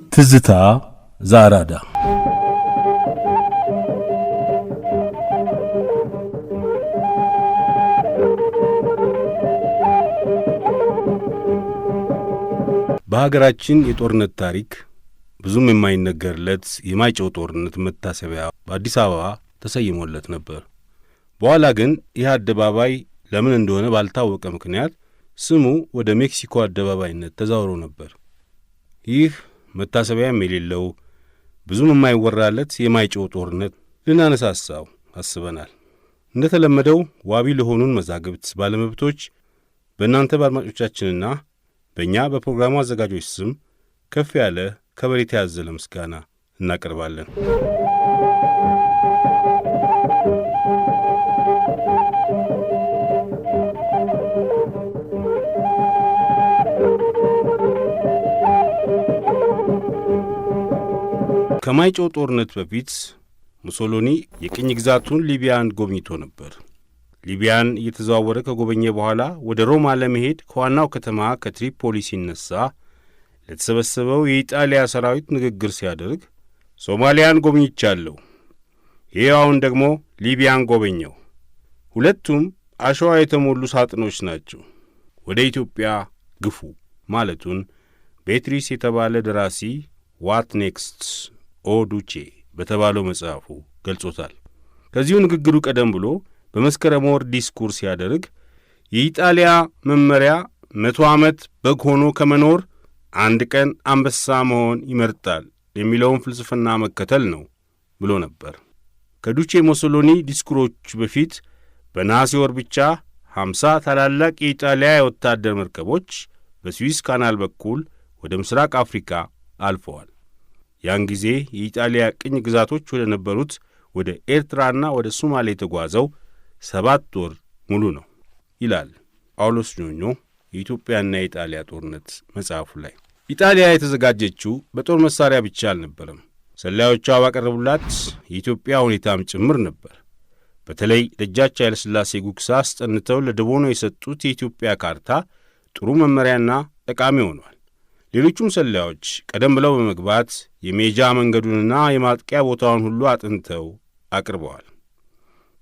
ትዝታ ዛራዳ በሀገራችን የጦርነት ታሪክ ብዙም የማይነገርለት የማይጨው ጦርነት መታሰቢያ በአዲስ አበባ ተሰይሞለት ነበር። በኋላ ግን ይህ አደባባይ ለምን እንደሆነ ባልታወቀ ምክንያት ስሙ ወደ ሜክሲኮ አደባባይነት ተዛውሮ ነበር። ይህ መታሰቢያም የሌለው ብዙም የማይወራለት የማይጨው ጦርነት ልናነሳሳው አስበናል። እንደተለመደው ዋቢ ለሆኑን መዛግብት ባለመብቶች በእናንተ በአድማጮቻችንና በእኛ በፕሮግራሙ አዘጋጆች ስም ከፍ ያለ ከበሬታ ያዘለ ምስጋና እናቀርባለን። ከማይጨው ጦርነት በፊት ሙሶሎኒ የቅኝ ግዛቱን ሊቢያን ጎብኝቶ ነበር። ሊቢያን እየተዘዋወረ ከጎበኘ በኋላ ወደ ሮማ ለመሄድ ከዋናው ከተማ ከትሪፖሊ ሲነሳ ለተሰበሰበው የኢጣሊያ ሰራዊት ንግግር ሲያደርግ ሶማሊያን ጎብኝቻለሁ፣ ይሄውን ደግሞ ሊቢያን ጎበኘው፣ ሁለቱም አሸዋ የተሞሉ ሳጥኖች ናቸው፣ ወደ ኢትዮጵያ ግፉ ማለቱን ቤትሪስ የተባለ ደራሲ ዋት ኔክስት ኦ ዱቼ በተባለው መጽሐፉ ገልጾታል። ከዚሁ ንግግሩ ቀደም ብሎ በመስከረም ወር ዲስኩር ሲያደርግ የኢጣሊያ መመሪያ 100 ዓመት በግ ሆኖ ከመኖር አንድ ቀን አንበሳ መሆን ይመርጣል የሚለውን ፍልስፍና መከተል ነው ብሎ ነበር። ከዱቼ ሙሶሎኒ ዲስኩሮች በፊት በነሐሴ ወር ብቻ 50 ታላላቅ የኢጣሊያ የወታደር መርከቦች በስዊስ ካናል በኩል ወደ ምስራቅ አፍሪካ አልፈዋል። ያን ጊዜ የኢጣሊያ ቅኝ ግዛቶች ወደ ነበሩት ወደ ኤርትራና ወደ ሶማሌ የተጓዘው 7 ወር ሙሉ ነው ይላል ጳውሎስ ኞኞ የኢትዮጵያና የኢጣሊያ ጦርነት መጽሐፉ ላይ። ኢጣሊያ የተዘጋጀችው በጦር መሳሪያ ብቻ አልነበረም። ሰላዮቿ ባቀረቡላት የኢትዮጵያ ሁኔታም ጭምር ነበር። በተለይ ደጃች ኃይለ ሥላሴ ጉግሳ አስጠንተው ለደቦኖ የሰጡት የኢትዮጵያ ካርታ ጥሩ መመሪያና ጠቃሚ ሆኗል። ሌሎቹም ሰላዮች ቀደም ብለው በመግባት የሜጃ መንገዱንና የማጥቂያ ቦታውን ሁሉ አጥንተው አቅርበዋል።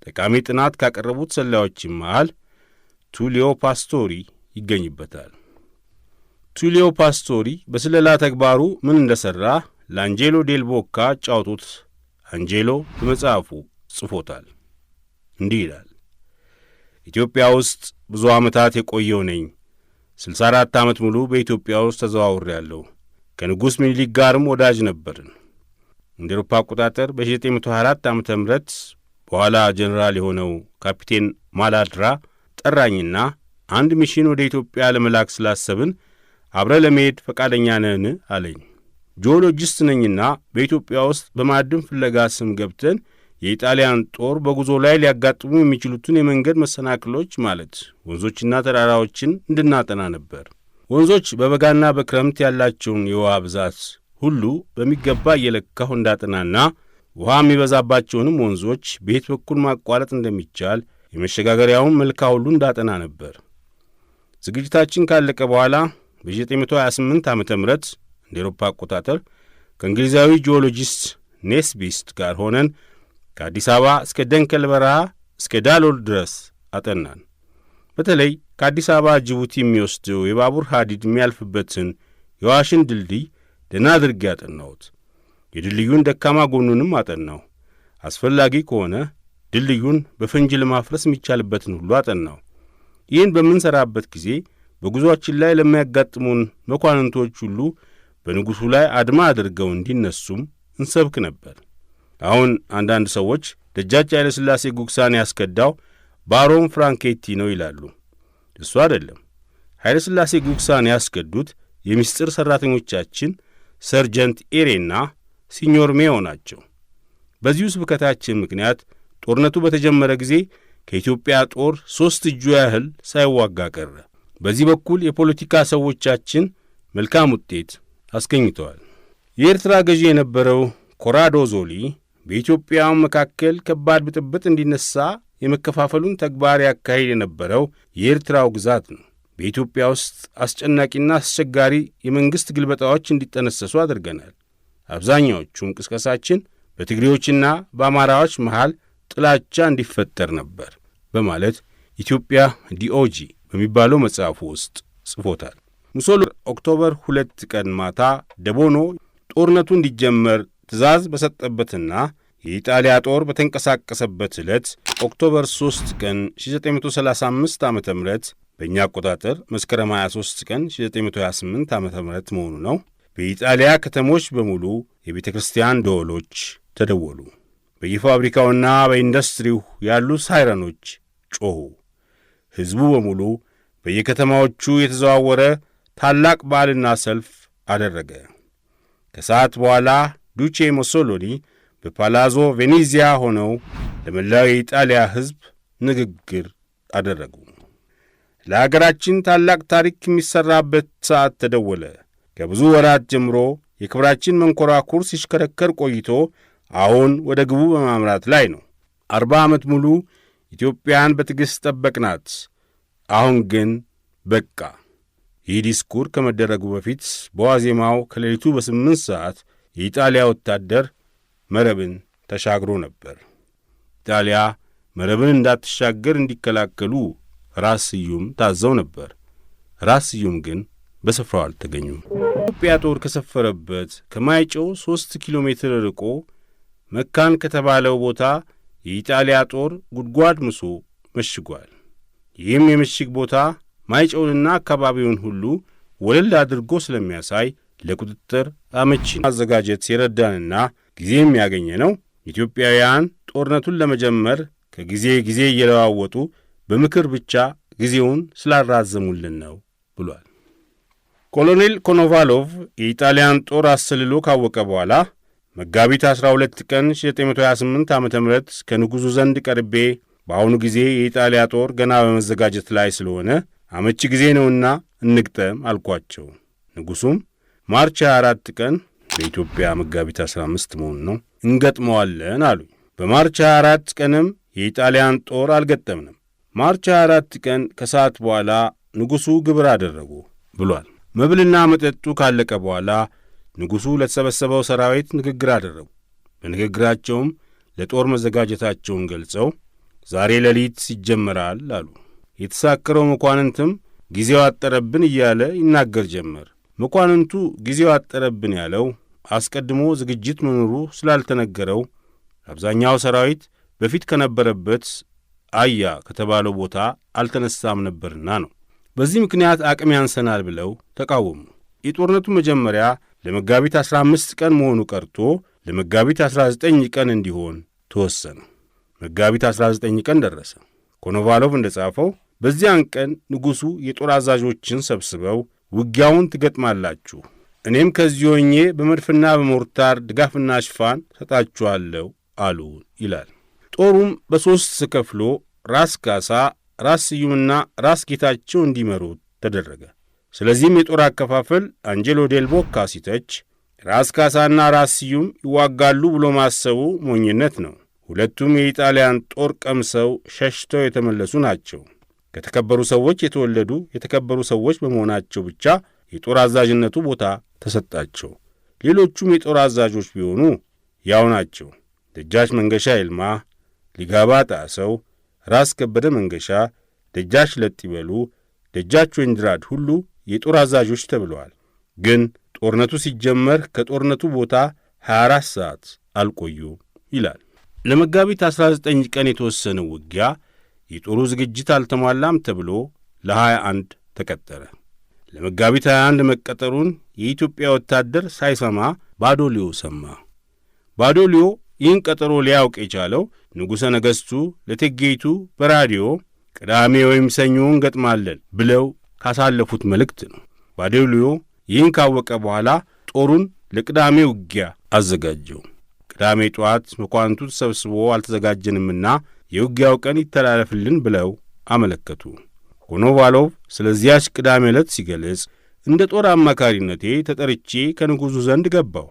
ጠቃሚ ጥናት ካቀረቡት ሰላዮችም መሃል ቱሊዮ ፓስቶሪ ይገኝበታል። ቱሊዮ ፓስቶሪ በስለላ ተግባሩ ምን እንደሠራ ለአንጄሎ ዴል ቦካ ጫውቶት አንጄሎ በመጽሐፉ ጽፎታል። እንዲህ ይላል። ኢትዮጵያ ውስጥ ብዙ ዓመታት የቆየው ነኝ። 64 ዓመት ሙሉ በኢትዮጵያ ውስጥ ተዘዋውሬአለሁ። ከንጉሥ ምኒልክ ጋርም ወዳጅ ነበርን። እንደ አውሮፓ አቆጣጠር በ1924 ዓመተ ምህረት በኋላ ጀነራል የሆነው ካፒቴን ማላድራ ጠራኝና አንድ ሚሽን ወደ ኢትዮጵያ ለመላክ ስላሰብን አብረ ለመሄድ ፈቃደኛ ነን አለኝ። ጂኦሎጂስት ነኝና በኢትዮጵያ ውስጥ በማዕድን ፍለጋ ስም ገብተን የኢጣሊያን ጦር በጉዞ ላይ ሊያጋጥሙ የሚችሉትን የመንገድ መሰናክሎች ማለት ወንዞችና ተራራዎችን እንድናጠና ነበር። ወንዞች በበጋና በክረምት ያላቸውን የውሃ ብዛት ሁሉ በሚገባ እየለካሁ እንዳጠናና ውሃ የሚበዛባቸውንም ወንዞች በየት በኩል ማቋረጥ እንደሚቻል የመሸጋገሪያውን መልካ ሁሉ እንዳጠና ነበር። ዝግጅታችን ካለቀ በኋላ በ1928 ዓመተ ምህረት እንደ አውሮፓ አቆጣጠር ከእንግሊዛዊ ጂኦሎጂስት ኔስቢስት ጋር ሆነን ከአዲስ አበባ እስከ ደንከል በረሃ እስከ ዳሎል ድረስ አጠናን። በተለይ ከአዲስ አበባ ጅቡቲ የሚወስደው የባቡር ሐዲድ የሚያልፍበትን የዋሽን ድልድይ ደህና አድርጌ አጠናሁት። የድልድዩን ደካማ ጎኑንም አጠናሁ። አስፈላጊ ከሆነ ድልድዩን በፈንጂ ለማፍረስ የሚቻልበትን ሁሉ አጠናሁ። ይህን በምንሠራበት ጊዜ በጉዞአችን ላይ ለሚያጋጥሙን መኳንንቶች ሁሉ በንጉሡ ላይ አድማ አድርገው እንዲነሱም እንሰብክ ነበር። አሁን አንዳንድ ሰዎች ደጃች ኃይለ ሥላሴ ጉግሳን ያስከዳው ባሮን ፍራንኬቲ ነው ይላሉ። እሱ አይደለም። ኃይለ ሥላሴ ጉግሳን ያስከዱት የምስጢር ሠራተኞቻችን ሰርጀንት ኤሬና ሲኞር ሜዮ ናቸው። በዚሁ ስብከታችን ምክንያት ጦርነቱ በተጀመረ ጊዜ ከኢትዮጵያ ጦር 3 እጁ ያህል ሳይዋጋ ቀረ። በዚህ በኩል የፖለቲካ ሰዎቻችን መልካም ውጤት አስገኝተዋል። የኤርትራ ገዢ የነበረው ኮራዶ ዞሊ በኢትዮጵያው መካከል ከባድ ብጥብጥ እንዲነሳ የመከፋፈሉን ተግባር ያካሂድ የነበረው የኤርትራው ግዛት ነው። በኢትዮጵያ ውስጥ አስጨናቂና አስቸጋሪ የመንግሥት ግልበጣዎች እንዲጠነሰሱ አድርገናል። አብዛኛዎቹም ቅስቀሳችን በትግሬዎችና በአማራዎች መሃል ጥላቻ እንዲፈጠር ነበር በማለት ኢትዮጵያ ዲኦጂ በሚባለው መጽሐፉ ውስጥ ጽፎታል። ሙሶሎኒ ኦክቶበር 2 ቀን ማታ ደቦኖ ጦርነቱ እንዲጀመር ትእዛዝ በሰጠበትና የኢጣሊያ ጦር በተንቀሳቀሰበት ዕለት ኦክቶበር 3 ቀን 1935 ዓ.ም በእኛ አቆጣጠር መስከረም 23 ቀን 1928 ዓ.ም መሆኑ ነው። በኢጣሊያ ከተሞች በሙሉ የቤተ ክርስቲያን ደወሎች ተደወሉ። በየፋብሪካውና በኢንዱስትሪው ያሉ ሳይረኖች ጮኹ። ሕዝቡ በሙሉ በየከተማዎቹ የተዘዋወረ ታላቅ በዓልና ሰልፍ አደረገ። ከሰዓት በኋላ ዱቼ ሙሶሎኒ በፓላዞ ቬኔዚያ ሆነው ለመላው የኢጣሊያ ሕዝብ ንግግር አደረጉ። ለአገራችን ታላቅ ታሪክ የሚሠራበት ሰዓት ተደወለ። ከብዙ ወራት ጀምሮ የክብራችን መንኰራኩር ሲሽከረከር ቆይቶ አሁን ወደ ግቡ በማምራት ላይ ነው። 40 ዓመት ሙሉ ኢትዮጵያን በትዕግሥት ጠበቅናት። አሁን ግን በቃ። ይህ ዲስኩር ከመደረጉ በፊት በዋዜማው ከሌሊቱ በ8 ሰዓት የኢጣሊያ ወታደር መረብን ተሻግሮ ነበር። ኢጣሊያ መረብን እንዳትሻገር እንዲከላከሉ ራስ ስዩም ታዘው ነበር። ራስ ስዩም ግን በስፍራው አልተገኙም። ኢትዮጵያ ጦር ከሰፈረበት ከማይጨው 3 ኪሎ ሜትር ርቆ መካን ከተባለው ቦታ የኢጣሊያ ጦር ጉድጓድ ምሶ መሽጓል። ይህም የምሽግ ቦታ ማይጨውንና አካባቢውን ሁሉ ወለል አድርጎ ስለሚያሳይ ለቁጥጥር አመቺ ማዘጋጀት የረዳንና ጊዜ የሚያገኘ ነው። ኢትዮጵያውያን ጦርነቱን ለመጀመር ከጊዜ ጊዜ እየለዋወጡ በምክር ብቻ ጊዜውን ስላራዘሙልን ነው ብሏል። ኮሎኔል ኮኖቫሎቭ የኢጣሊያን ጦር አሰልሎ ካወቀ በኋላ መጋቢት 12 ቀን 1928 ዓ.ም ከንጉሡ ዘንድ ቀርቤ በአሁኑ ጊዜ የኢጣሊያ ጦር ገና በመዘጋጀት ላይ ስለሆነ አመቺ ጊዜ ነውና እንግጠም አልኳቸው። ንጉሡም ማርች 24 ቀን በኢትዮጵያ መጋቢት 15 መሆኑ ነው እንገጥመዋለን አሉኝ። በማርች 24 ቀንም የኢጣሊያን ጦር አልገጠምንም። ማርች 24 ቀን ከሰዓት በኋላ ንጉሡ ግብር አደረጉ ብሏል። መብልና መጠጡ ካለቀ በኋላ ንጉሡ ለተሰበሰበው ሰራዊት ንግግር አደረጉ። በንግግራቸውም ለጦር መዘጋጀታቸውን ገልጸው ዛሬ ሌሊት ይጀመራል አሉ። የተሳከረው መኳንንትም ጊዜው አጠረብን እያለ ይናገር ጀመር። መኳንንቱ ጊዜው አጠረብን ያለው አስቀድሞ ዝግጅት መኖሩ ስላልተነገረው አብዛኛው ሰራዊት በፊት ከነበረበት አያ ከተባለው ቦታ አልተነሳም ነበርና ነው። በዚህ ምክንያት አቅም ያንሰናል ብለው ተቃወሙ። የጦርነቱ መጀመሪያ ለመጋቢት 15 ቀን መሆኑ ቀርቶ ለመጋቢት 19 ቀን እንዲሆን ተወሰነ። መጋቢት 19 ቀን ደረሰ። ኮኖቫሎቭ እንደ ጻፈው በዚያን ቀን ንጉሡ የጦር አዛዦችን ሰብስበው ውጊያውን ትገጥማላችሁ፣ እኔም ከዚህ ሆኜ በመድፍና በሞርታር ድጋፍና ሽፋን ሰጣችኋለሁ አሉ ይላል። ጦሩም በሦስት ተከፍሎ ራስ ካሳ፣ ራስ ስዩምና ራስ ጌታቸው እንዲመሩ ተደረገ። ስለዚህም የጦር አከፋፈል አንጀሎ ዴል ቦካ ሲተች ራስ ካሳና ራስ ስዩም ይዋጋሉ ብሎ ማሰቡ ሞኝነት ነው። ሁለቱም የኢጣሊያን ጦር ቀምሰው ሸሽተው የተመለሱ ናቸው። ከተከበሩ ሰዎች የተወለዱ የተከበሩ ሰዎች በመሆናቸው ብቻ የጦር አዛዥነቱ ቦታ ተሰጣቸው። ሌሎቹም የጦር አዛዦች ቢሆኑ ያው ናቸው። ደጃች መንገሻ ይልማ፣ ሊጋባ ጣሰው፣ ራስ ከበደ መንገሻ፣ ደጃች ለጥይበሉ፣ ደጃች ወንድራድ ሁሉ የጦር አዛዦች ተብለዋል። ግን ጦርነቱ ሲጀመር ከጦርነቱ ቦታ 24 ሰዓት አልቆዩ ይላል። ለመጋቢት 19 ቀን የተወሰነው ውጊያ የጦሩ ዝግጅት አልተሟላም ተብሎ ለ21 ተቀጠረ። ለመጋቢት 21 መቀጠሩን የኢትዮጵያ ወታደር ሳይሰማ ባዶሊዮ ሰማ። ባዶሊዮ ይህን ቀጠሮ ሊያውቅ የቻለው ንጉሠ ነገሥቱ ለእቴጌይቱ በራዲዮ ቅዳሜ ወይም ሰኞ እንገጥማለን ብለው ካሳለፉት መልእክት ነው። ባዶሊዮ ይህን ካወቀ በኋላ ጦሩን ለቅዳሜ ውጊያ አዘጋጀው። ቅዳሜ ጠዋት መኳንንቱ ተሰብስቦ አልተዘጋጀንምና የውጊያው ቀን ይተላለፍልን ብለው አመለከቱ። ኮኖቫሎቭ ስለዚያች ቅዳሜ ዕለት ሲገልጽ እንደ ጦር አማካሪነቴ ተጠርቼ ከንጉሡ ዘንድ ገባሁ።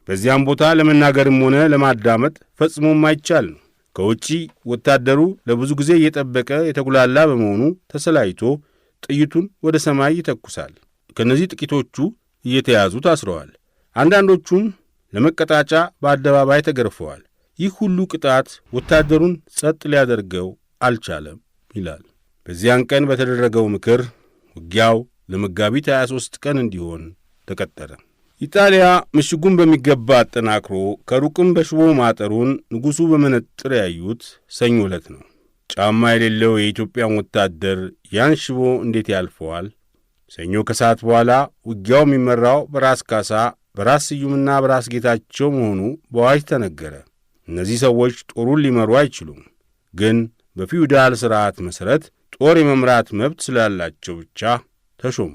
በዚያም ቦታ ለመናገርም ሆነ ለማዳመጥ ፈጽሞም አይቻል ነው። ከውጪ ወታደሩ ለብዙ ጊዜ እየጠበቀ የተጉላላ በመሆኑ ተሰላይቶ ጥይቱን ወደ ሰማይ ይተኩሳል። ከነዚህ ጥቂቶቹ እየተያዙ ታስረዋል። አንዳንዶቹም ለመቀጣጫ በአደባባይ ተገርፈዋል። ይህ ሁሉ ቅጣት ወታደሩን ጸጥ ሊያደርገው አልቻለም ይላል። በዚያን ቀን በተደረገው ምክር ውጊያው ለመጋቢት 23 ቀን እንዲሆን ተቀጠረ። ኢጣሊያ ምሽጉን በሚገባ አጠናክሮ ከሩቅም በሽቦ ማጠሩን ንጉሡ በመነጥር ያዩት ሰኞ ዕለት ነው። ጫማ የሌለው የኢትዮጵያን ወታደር ያን ሽቦ እንዴት ያልፈዋል? ሰኞ ከሰዓት በኋላ ውጊያው የሚመራው በራስ ካሳ፣ በራስ ስዩምና በራስ ጌታቸው መሆኑ በአዋጅ ተነገረ። እነዚህ ሰዎች ጦሩን ሊመሩ አይችሉም፣ ግን በፊውዳል ሥርዓት መሠረት ጦር የመምራት መብት ስላላቸው ብቻ ተሾሙ።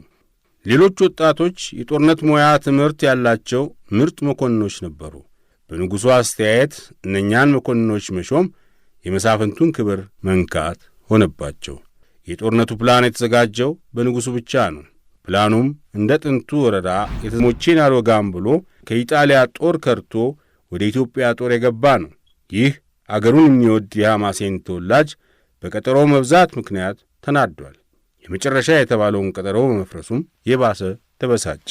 ሌሎች ወጣቶች የጦርነት ሙያ ትምህርት ያላቸው ምርጥ መኮንኖች ነበሩ። በንጉሡ አስተያየት እነኛን መኮንኖች መሾም የመሳፍንቱን ክብር መንካት ሆነባቸው። የጦርነቱ ፕላን የተዘጋጀው በንጉሡ ብቻ ነው። ፕላኑም እንደ ጥንቱ ወረራ የተሞቼን አልወጋም ብሎ ከኢጣሊያ ጦር ከርቶ ወደ ኢትዮጵያ ጦር የገባ ነው። ይህ አገሩን የሚወድ የሐማሴን ተወላጅ በቀጠሮው መብዛት ምክንያት ተናዷል። የመጨረሻ የተባለውን ቀጠሮ በመፍረሱም የባሰ ተበሳጨ።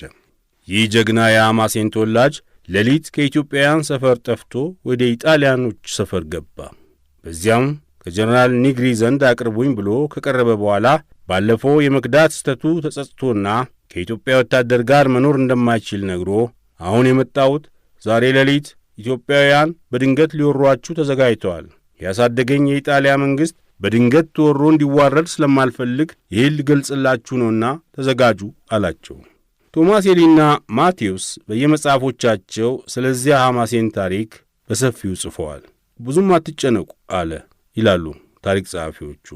ይህ ጀግና የሐማሴን ተወላጅ ሌሊት ከኢትዮጵያውያን ሰፈር ጠፍቶ ወደ ኢጣሊያኖች ሰፈር ገባ። በዚያም ከጀነራል ኒግሪ ዘንድ አቅርቡኝ ብሎ ከቀረበ በኋላ ባለፈው የመክዳት ስተቱ ተጸጽቶና ከኢትዮጵያ ወታደር ጋር መኖር እንደማይችል ነግሮ አሁን የመጣሁት ዛሬ ሌሊት ኢትዮጵያውያን በድንገት ሊወሯችሁ ተዘጋጅተዋል። ያሳደገኝ የኢጣሊያ መንግሥት በድንገት ተወሮ እንዲዋረድ ስለማልፈልግ ይህን ልገልጽላችሁ ነውና ተዘጋጁ አላቸው። ቶማሴሊና ማቴዎስ በየመጽሐፎቻቸው ስለዚያ ሐማሴን ታሪክ በሰፊው ጽፈዋል። ብዙም አትጨነቁ አለ ይላሉ ታሪክ ጸሐፊዎቹ።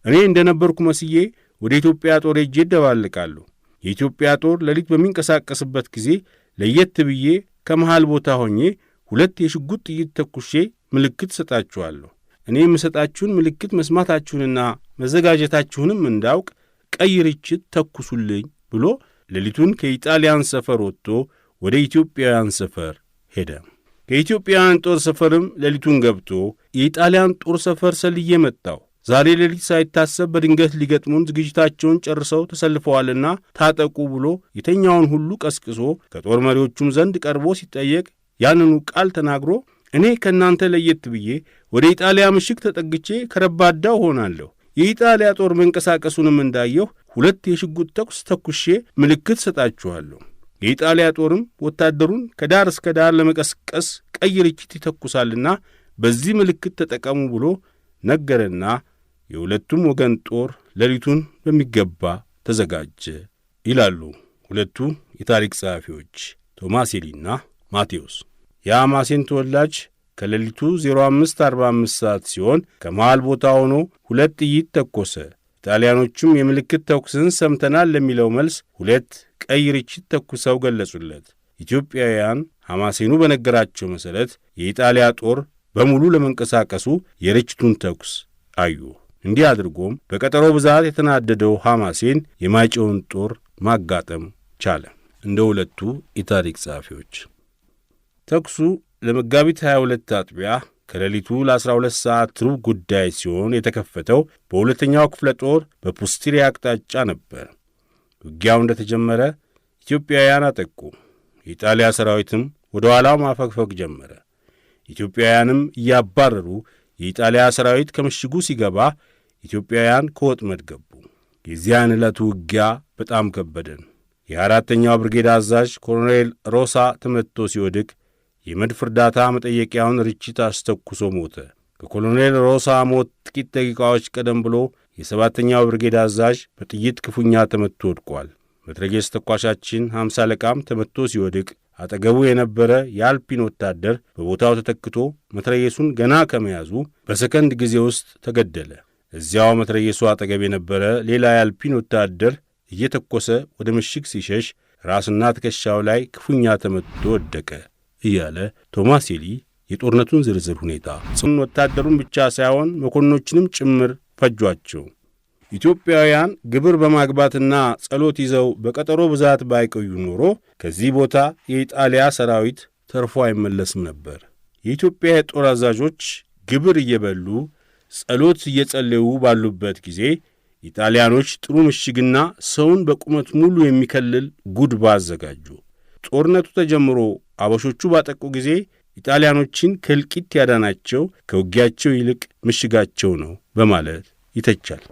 እኔ እንደነበርኩ መስዬ ወደ ኢትዮጵያ ጦር ሄጄ እደባልቃለሁ። የኢትዮጵያ ጦር ሌሊት በሚንቀሳቀስበት ጊዜ ለየት ብዬ ከመሃል ቦታ ሆኜ 2 የሽጉጥ ጥይት ተኩሼ ምልክት ሰጣችኋለሁ። እኔ የምሰጣችሁን ምልክት መስማታችሁንና መዘጋጀታችሁንም እንዳውቅ ቀይ ርችት ተኩሱልኝ ብሎ ሌሊቱን ከኢጣሊያን ሰፈር ወጥቶ ወደ ኢትዮጵያውያን ሰፈር ሄደ። ከኢትዮጵያውያን ጦር ሰፈርም ሌሊቱን ገብቶ የኢጣሊያን ጦር ሰፈር ሰልዬ መጣሁ። ዛሬ ሌሊት ሳይታሰብ በድንገት ሊገጥሙን ዝግጅታቸውን ጨርሰው ተሰልፈዋልና ታጠቁ ብሎ የተኛውን ሁሉ ቀስቅሶ ከጦር መሪዎቹም ዘንድ ቀርቦ ሲጠየቅ ያንኑ ቃል ተናግሮ እኔ ከእናንተ ለየት ብዬ ወደ ኢጣሊያ ምሽግ ተጠግቼ ከረባዳው ሆናለሁ። የኢጣሊያ ጦር መንቀሳቀሱንም እንዳየሁ 2 የሽጉጥ ተኩስ ተኩሼ ምልክት ሰጣችኋለሁ። የኢጣሊያ ጦርም ወታደሩን ከዳር እስከ ዳር ለመቀስቀስ ቀይ ርችት ይተኩሳልና በዚህ ምልክት ተጠቀሙ ብሎ ነገረና የሁለቱም ወገን ጦር ሌሊቱን በሚገባ ተዘጋጀ ይላሉ ሁለቱ የታሪክ ጸሐፊዎች ቶማሴሊና ማቴዎስ። የሐማሴን ተወላጅ ከሌሊቱ 05:45 ሰዓት ሲሆን ከመሃል ቦታ ሆኖ 2 ጥይት ተኮሰ። ኢጣሊያኖቹም የምልክት ተኩስን ሰምተናል ለሚለው መልስ 2 ቀይ ርችት ተኩሰው ገለጹለት። ኢትዮጵያውያን ሐማሴኑ በነገራቸው መሠረት የኢጣሊያ ጦር በሙሉ ለመንቀሳቀሱ የርችቱን ተኩስ አዩ። እንዲህ አድርጎም በቀጠሮ ብዛት የተናደደው ሐማሴን የማይጨውን ጦር ማጋጠም ቻለ። እንደ ሁለቱ የታሪክ ጸሐፊዎች ተኩሱ ለመጋቢት 22 አጥቢያ ከሌሊቱ ለ12 ሰዓት ሩብ ጉዳይ ሲሆን የተከፈተው በሁለተኛው ክፍለ ጦር በፑስቲሪ አቅጣጫ ነበር። ውጊያው እንደተጀመረ ኢትዮጵያውያን አጠቁ። የኢጣሊያ ሰራዊትም ወደ ኋላው ማፈግፈግ ጀመረ። ኢትዮጵያውያንም እያባረሩ የኢጣሊያ ሰራዊት ከምሽጉ ሲገባ ኢትዮጵያውያን ከወጥመድ ገቡ። የዚያን ዕለቱ ውጊያ በጣም ከበደን። የ4ኛው ብርጌድ አዛዥ ኮሎኔል ሮሳ ተመትቶ ሲወድቅ የመድፍ እርዳታ መጠየቂያውን ርችት አስተኩሶ ሞተ። ከኮሎኔል ሮሳ ሞት ጥቂት ደቂቃዎች ቀደም ብሎ የ7ኛው ብርጌድ አዛዥ በጥይት ክፉኛ ተመትቶ ወድቋል። መትረጌስ ተኳሻችን 50 አለቃም ተመትቶ ሲወድቅ አጠገቡ የነበረ የአልፒን ወታደር በቦታው ተተክቶ መትረየሱን ገና ከመያዙ በሰከንድ ጊዜ ውስጥ ተገደለ። እዚያው መትረየሱ አጠገብ የነበረ ሌላ የአልፒን ወታደር እየተኮሰ ወደ ምሽግ ሲሸሽ ራስና ትከሻው ላይ ክፉኛ ተመትቶ ወደቀ እያለ ቶማሴሊ የጦርነቱን ዝርዝር ሁኔታ ወታደሩን ብቻ ሳይሆን መኮንኖችንም ጭምር ፈጇቸው። ኢትዮጵያውያን ግብር በማግባትና ጸሎት ይዘው በቀጠሮ ብዛት ባይቆዩ ኖሮ ከዚህ ቦታ የኢጣሊያ ሰራዊት ተርፎ አይመለስም ነበር። የኢትዮጵያ የጦር አዛዦች ግብር እየበሉ ጸሎት እየጸለዩ ባሉበት ጊዜ ኢጣሊያኖች ጥሩ ምሽግና ሰውን በቁመት ሙሉ የሚከልል ጉድባ አዘጋጁ። ጦርነቱ ተጀምሮ አበሾቹ ባጠቁ ጊዜ ኢጣሊያኖችን ከእልቂት ያዳናቸው ከውጊያቸው ይልቅ ምሽጋቸው ነው በማለት ይተቻል።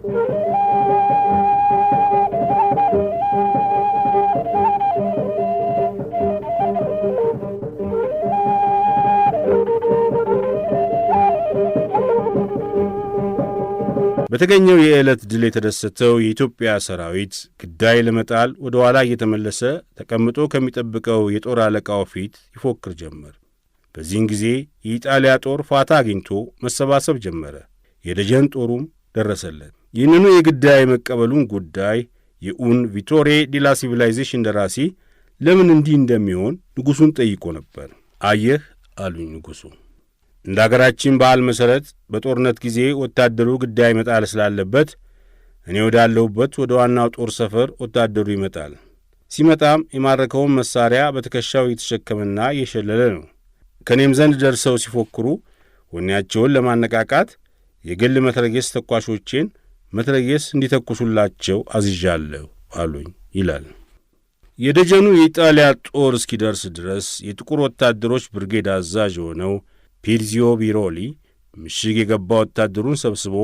በተገኘው የዕለት ድል የተደሰተው የኢትዮጵያ ሰራዊት ግዳይ ለመጣል ወደ ኋላ እየተመለሰ ተቀምጦ ከሚጠብቀው የጦር አለቃው ፊት ይፎክር ጀመር። በዚህን ጊዜ የኢጣሊያ ጦር ፋታ አግኝቶ መሰባሰብ ጀመረ። የደጀን ጦሩም ደረሰለት። ይህንኑ የግዳይ መቀበሉን ጉዳይ የኡን ቪቶሬ ዲላ ሲቪላይዜሽን ደራሲ ለምን እንዲህ እንደሚሆን ንጉሡን ጠይቆ ነበር። አየህ አሉኝ ንጉሡ፣ እንደ አገራችን ባህል መሠረት በጦርነት ጊዜ ወታደሩ ግዳይ መጣል ስላለበት እኔ ወዳለሁበት ወደ ዋናው ጦር ሰፈር ወታደሩ ይመጣል። ሲመጣም የማረከውን መሣሪያ በትከሻው እየተሸከመና እየሸለለ ነው። ከእኔም ዘንድ ደርሰው ሲፎክሩ ወኔያቸውን ለማነቃቃት የግል መትረየስ ተኳሾቼን መትረየስ እንዲተኩሱላቸው አዝዣለሁ አሉኝ ይላል። የደጀኑ የኢጣሊያ ጦር እስኪደርስ ድረስ የጥቁር ወታደሮች ብርጌድ አዛዥ የሆነው ፒርዚዮ ቢሮሊ ምሽግ የገባ ወታደሩን ሰብስቦ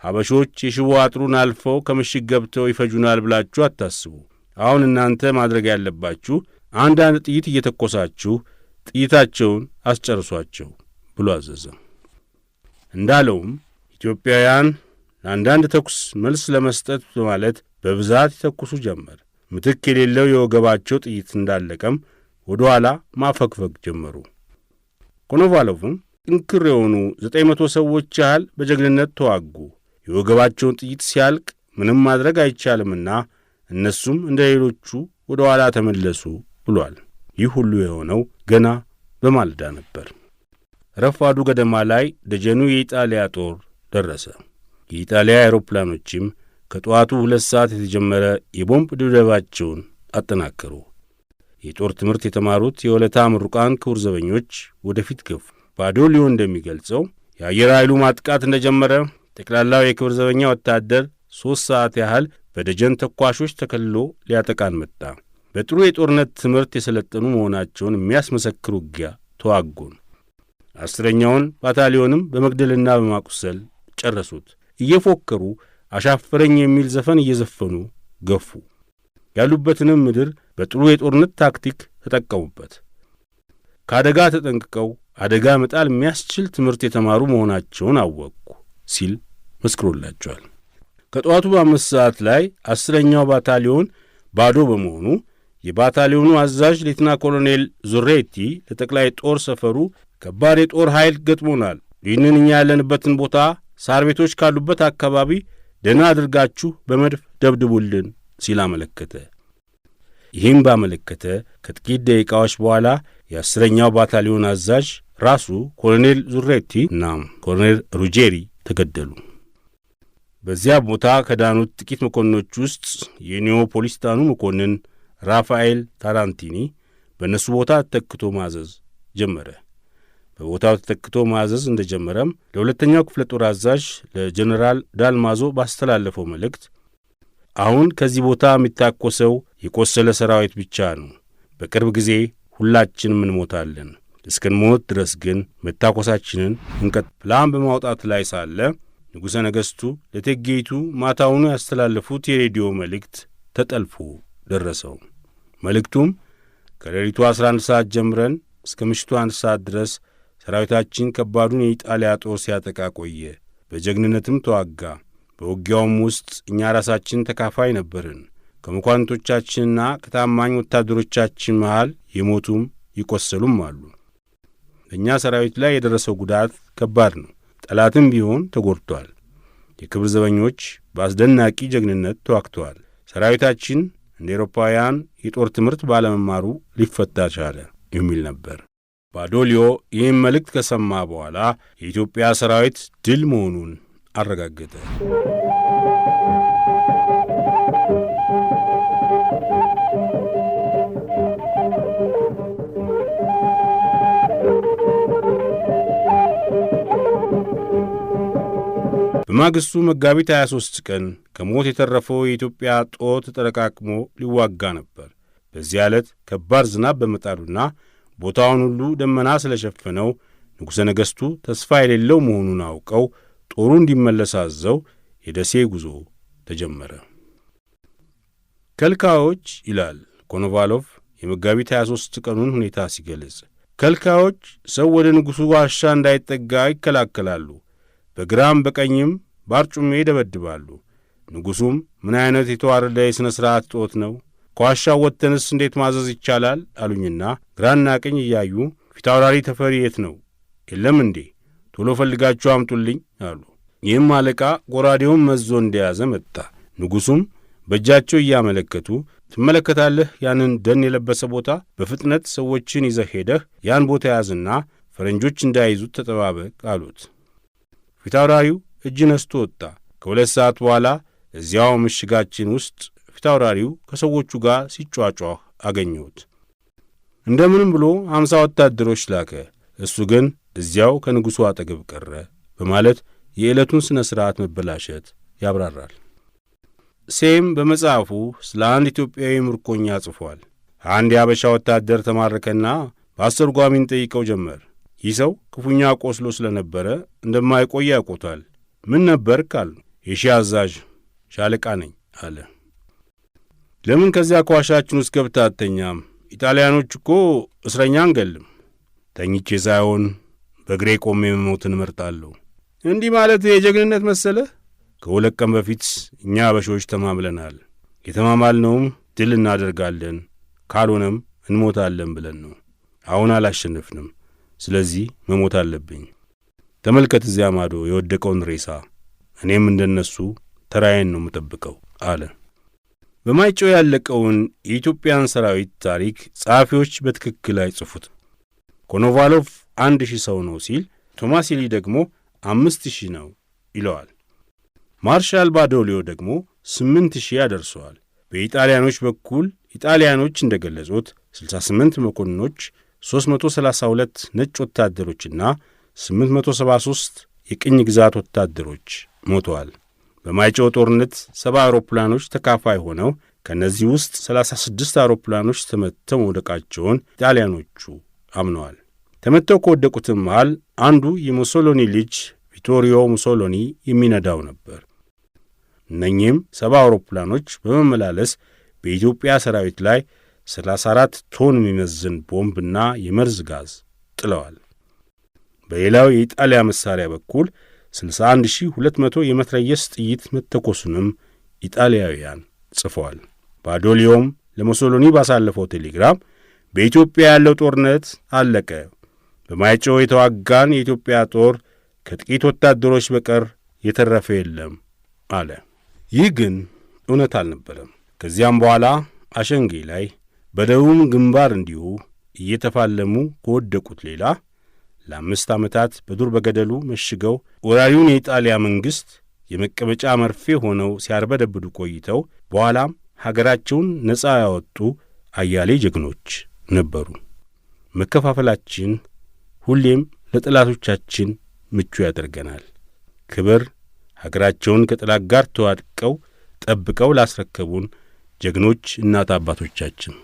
ሀበሾች የሽቦ አጥሩን አልፈው ከምሽግ ገብተው ይፈጁናል ብላችሁ አታስቡ። አሁን እናንተ ማድረግ ያለባችሁ አንዳንድ ጥይት እየተኮሳችሁ ጥይታቸውን አስጨርሷቸው ብሎ አዘዘ። እንዳለውም ኢትዮጵያውያን ለአንዳንድ ተኩስ መልስ ለመስጠት በማለት በብዛት ይተኩሱ ጀመር። ምትክ የሌለው የወገባቸው ጥይት እንዳለቀም ወደ ኋላ ማፈግፈግ ጀመሩ። ኮኖቫሎቭም ጥንክር የሆኑ 900 ሰዎች ያህል በጀግንነት ተዋጉ። የወገባቸውን ጥይት ሲያልቅ ምንም ማድረግ አይቻልምና እነሱም እንደ ሌሎቹ ወደ ኋላ ተመለሱ ብሏል። ይህ ሁሉ የሆነው ገና በማልዳ ነበር። ረፋዱ ገደማ ላይ ደጀኑ የኢጣሊያ ጦር ደረሰ። የኢጣሊያ አውሮፕላኖችም ከጠዋቱ 2 ሰዓት የተጀመረ የቦምብ ድብደባቸውን አጠናከሩ። የጦር ትምህርት የተማሩት የወለታ ምሩቃን ክቡር ዘበኞች ወደፊት ገፉ። ባዶሊዮ እንደሚገልጸው የአየር ኃይሉ ማጥቃት እንደጀመረ ጠቅላላው የክብር ዘበኛ ወታደር 3 ሰዓት ያህል በደጀን ተኳሾች ተከልሎ ሊያጠቃን መጣ። በጥሩ የጦርነት ትምህርት የሰለጠኑ መሆናቸውን የሚያስመሰክር ውጊያ ተዋጉን። 10ኛውን ባታሊዮንም በመግደልና በማቁሰል ጨረሱት። እየፎከሩ አሻፈረኝ የሚል ዘፈን እየዘፈኑ ገፉ። ያሉበትንም ምድር በጥሩ የጦርነት ታክቲክ ተጠቀሙበት። ከአደጋ ተጠንቅቀው አደጋ መጣል የሚያስችል ትምህርት የተማሩ መሆናቸውን አወቅኩ ሲል መስክሮላቸዋል። ከጠዋቱ በ5 ሰዓት ላይ 10ኛው ባታሊዮን ባዶ በመሆኑ የባታሊዮኑ አዛዥ ሌተና ኮሎኔል ዙሬቲ ለጠቅላይ ጦር ሰፈሩ ከባድ የጦር ኃይል ገጥሞናል፣ ይህንን እኛ ያለንበትን ቦታ ሳር ቤቶች ካሉበት አካባቢ ደህና አድርጋችሁ በመድፍ ደብድቡልን ሲል አመለከተ። ይህም ባመለከተ ከጥቂት ደቂቃዎች በኋላ የ10ኛው ባታሊዮን አዛዥ ራሱ ኮሎኔል ዙሬቲ እና ኮሎኔል ሩጄሪ ተገደሉ። በዚያ ቦታ ከዳኑት ጥቂት መኮንኖች ውስጥ የኒዮፖሊስታኑ መኮንን ራፋኤል ታራንቲኒ በእነሱ ቦታ ተተክቶ ማዘዝ ጀመረ። በቦታው ተተክቶ ማዘዝ እንደጀመረም ለሁለተኛው ክፍለ ጦር አዛዥ ለጀነራል ዳልማዞ ባስተላለፈው መልእክት አሁን ከዚህ ቦታ የሚታኮሰው የቆሰለ ሰራዊት ብቻ ነው። በቅርብ ጊዜ ሁላችንም እንሞታለን። እስክንሞት ድረስ ግን መታኮሳችንን ፕላን በማውጣት ላይ ሳለ ንጉሠ ነገሥቱ ለእቴጌይቱ ማታውኑ ያስተላለፉት የሬዲዮ መልእክት ተጠልፎ ደረሰው። መልእክቱም ከሌሊቱ 11 ሰዓት ጀምረን እስከ ምሽቱ 1 ሰዓት ድረስ ሰራዊታችን ከባዱን የኢጣሊያ ጦር ሲያጠቃ ቆየ። በጀግንነትም ተዋጋ። በውጊያውም ውስጥ እኛ ራሳችን ተካፋይ ነበርን። ከመኳንቶቻችንና ከታማኝ ወታደሮቻችን መሃል የሞቱም ይቈሰሉም አሉ። በእኛ ሰራዊት ላይ የደረሰው ጉዳት ከባድ ነው። ጠላትም ቢሆን ተጐድቷል። የክብር ዘበኞች በአስደናቂ ጀግንነት ተዋግተዋል። ሰራዊታችን እንደ ኤሮፓውያን የጦር ትምህርት ባለመማሩ ሊፈታ ቻለ የሚል ነበር። ባዶሊዮ ይህም መልእክት ከሰማ በኋላ የኢትዮጵያ ሰራዊት ድል መሆኑን አረጋገጠ። በማግስቱ መጋቢት 23 ቀን ከሞት የተረፈው የኢትዮጵያ ጦር ተጠረቃቅሞ ሊዋጋ ነበር። በዚያ ዕለት ከባድ ዝናብ በመጣሉና ቦታውን ሁሉ ደመና ስለሸፈነው ንጉሠ ነገሥቱ ተስፋ የሌለው መሆኑን አውቀው ጦሩ እንዲመለስ አዘው የደሴ ጉዞ ተጀመረ። ከልካዮች ይላል ኮኖቫሎቭ የመጋቢት 23 ቀኑን ሁኔታ ሲገልጽ፣ ከልካዮች ሰው ወደ ንጉሡ ዋሻ እንዳይጠጋ ይከላከላሉ፣ በግራም በቀኝም ባርጩሜ ይደበድባሉ። ንጉሡም ምን ዓይነት የተዋረደ የሥነ ሥርዓት ጦት ነው? ከዋሻው ወጥተንስ እንዴት ማዘዝ ይቻላል? አሉኝና ግራና ቀኝ እያዩ ፊታውራሪ ተፈሪ የት ነው? የለም እንዴ? ቶሎ ፈልጋችሁ አምጡልኝ አሉ። ይህም አለቃ ጎራዴውን መዞ እንደያዘ መጣ። ንጉሡም በእጃቸው እያመለከቱ ትመለከታለህ፣ ያንን ደን የለበሰ ቦታ፣ በፍጥነት ሰዎችን ይዘህ ሄደህ ያን ቦታ ያዝና ፈረንጆች እንዳይዙት ተጠባበቅ አሉት። ፊታውራሪው እጅ ነስቶ ወጣ። ከ2 ሰዓት በኋላ እዚያው ምሽጋችን ውስጥ ፊታውራሪው ከሰዎቹ ጋር ሲጯጯህ አገኘሁት። እንደምንም ብሎ 50 ወታደሮች ላከ። እሱ ግን እዚያው ከንጉሡ አጠገብ ቀረ በማለት የዕለቱን ሥነ ሥርዓት መበላሸት ያብራራል። ሴም በመጽሐፉ ስለ አንድ ኢትዮጵያዊ ምርኮኛ ጽፏል። አንድ የአበሻ ወታደር ተማረከና በአስተርጓሚን ጠይቀው ጀመር። ይህ ሰው ክፉኛ ቆስሎ ስለነበረ እንደማይቆይ ያውቆታል። ምን ነበርክ አሉ። የሺህ አዛዥ ሻለቃ ነኝ አለ። ለምን ከዚያ ከዋሻችን ውስጥ ገብተህ አትተኛም? ኢጣሊያኖች እኮ እስረኛ አንገልም። ተኝቼ ሳይሆን በእግሬ ቆሜ መሞትን እመርጣለሁ። እንዲህ ማለት የጀግንነት መሰለህ? ከ2 ቀን በፊት እኛ አበሾች ተማምለናል። የተማማልነውም ድል እናደርጋለን ካልሆነም እንሞታለን ብለን ነው። አሁን አላሸነፍንም። ስለዚህ መሞት አለብኝ። ተመልከት እዚያ ማዶ የወደቀውን ሬሳ። እኔም እንደነሱ ተራዬን ነው የምጠብቀው አለ። በማይጨው ያለቀውን የኢትዮጵያን ሰራዊት ታሪክ ጸሐፊዎች በትክክል አይጽፉት። ኮኖቫሎቭ 1000 ሰው ነው ሲል፣ ቶማሲሊ ደግሞ 5000 ነው ይለዋል። ማርሻል ባዶሊዮ ደግሞ 8000 ያደርሰዋል። በኢጣሊያኖች በኩል ኢጣሊያኖች እንደ ገለጹት 68 መኮንኖች፣ 332 ነጭ ወታደሮችና 873 የቅኝ ግዛት ወታደሮች ሞተዋል። በማይጨው ጦርነት 70 አውሮፕላኖች ተካፋይ ሆነው ከእነዚህ ውስጥ 36 አውሮፕላኖች ተመትተው መውደቃቸውን ኢጣሊያኖቹ አምነዋል። ተመትተው ከወደቁትም መሃል አንዱ የሙሶሎኒ ልጅ ቪቶሪዮ ሙሶሎኒ የሚነዳው ነበር። እነኚህም 70 አውሮፕላኖች በመመላለስ በኢትዮጵያ ሰራዊት ላይ 34 ቶን የሚመዝን ቦምብና የመርዝ ጋዝ ጥለዋል። በሌላው የኢጣሊያ መሣሪያ በኩል 61200 የመትረየስ ጥይት መተኮሱንም ኢጣሊያውያን ጽፈዋል። ባዶሊዮም ለሙሶሎኒ ባሳለፈው ቴሌግራም በኢትዮጵያ ያለው ጦርነት አለቀ፣ በማይጨው የተዋጋን የኢትዮጵያ ጦር ከጥቂት ወታደሮች በቀር የተረፈ የለም አለ። ይህ ግን እውነት አልነበረም። ከዚያም በኋላ አሸንጌ ላይ በደቡብ ግንባር እንዲሁ እየተፋለሙ ከወደቁት ሌላ ለ5 ዓመታት በዱር በገደሉ መሽገው ወራሪውን የኢጣሊያ መንግሥት የመቀመጫ መርፌ ሆነው ሲያርበደብዱ ቆይተው በኋላም ሀገራቸውን ነፃ ያወጡ አያሌ ጀግኖች ነበሩ። መከፋፈላችን ሁሌም ለጠላቶቻችን ምቹ ያደርገናል። ክብር ሀገራቸውን ከጠላት ጋር ተዋድቀው ጠብቀው ላስረከቡን ጀግኖች እናት አባቶቻችን